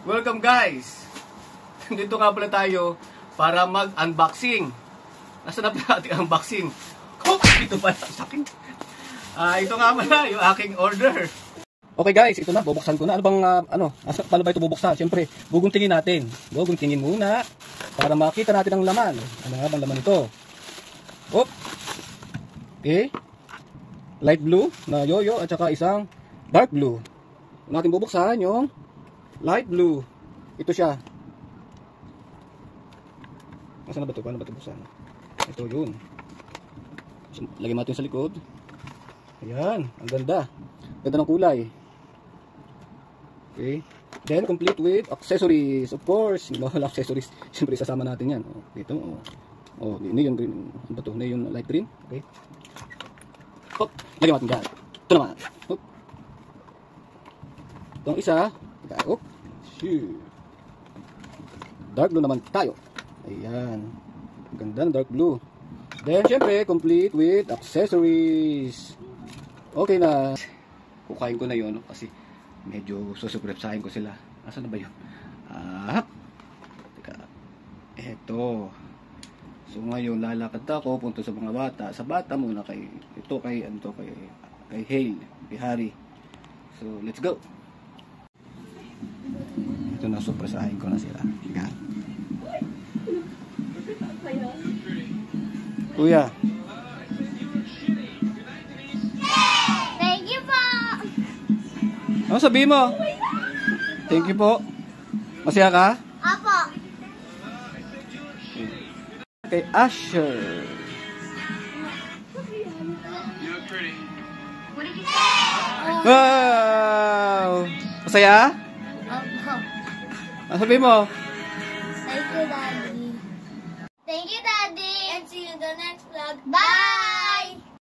Welcome guys! Dito nga pala tayo para mag-unboxing. Nasaan na pala ating unboxing? Oh, ito pala sa akin. Ito nga pala yung aking order. Okay guys, ito na, bubuksan ko na. Ano bang, paano ba ito bubuksan? Siyempre, guguntingin natin. Guguntingin muna para makita natin ang laman. Ano nga bang laman ito? Oh! Okay. Light blue na yoyo at saka isang dark blue. Natin bubuksan yung light blue. Ito siya. Nasaan na ba ito? Paano ba ito buksan? Ito yun. Lagyan natin sa likod. Ayan. Ang ganda. Ganda ng kulay. Okay. Then, complete with accessories. Of course. Mahal accessories. Siyempre, isasama natin yan. Ito. Ini yung green. Ano ba ito? Ini yung light green. Okay. Hop. Lagyan natin dyan. Ito naman. Hop. Itong isa. Hop. Dark blue naman tayo. Ayan. Ganda ng dark blue. Then, syempre, complete with accessories. Okay na. Kukain ko na yun kasi medyo susuprepsahin ko sila. Asan na ba yun? Teka. Eto. So, ngayon, lalakad ako, punta sa mga bata. Sa bata muna kay Hale, kay Harry. So, let's go. Ito na, supresahin ko na sila. Yan. Kuya. Thank you po. Ano sabihin mo? Thank you po. Masaya ka? Apo. Kay Asher. Wow! Masaya? Apo. Ano sabihin mo? Thank you, Daddy. Thank you, Daddy. And see you in the next vlog. Bye!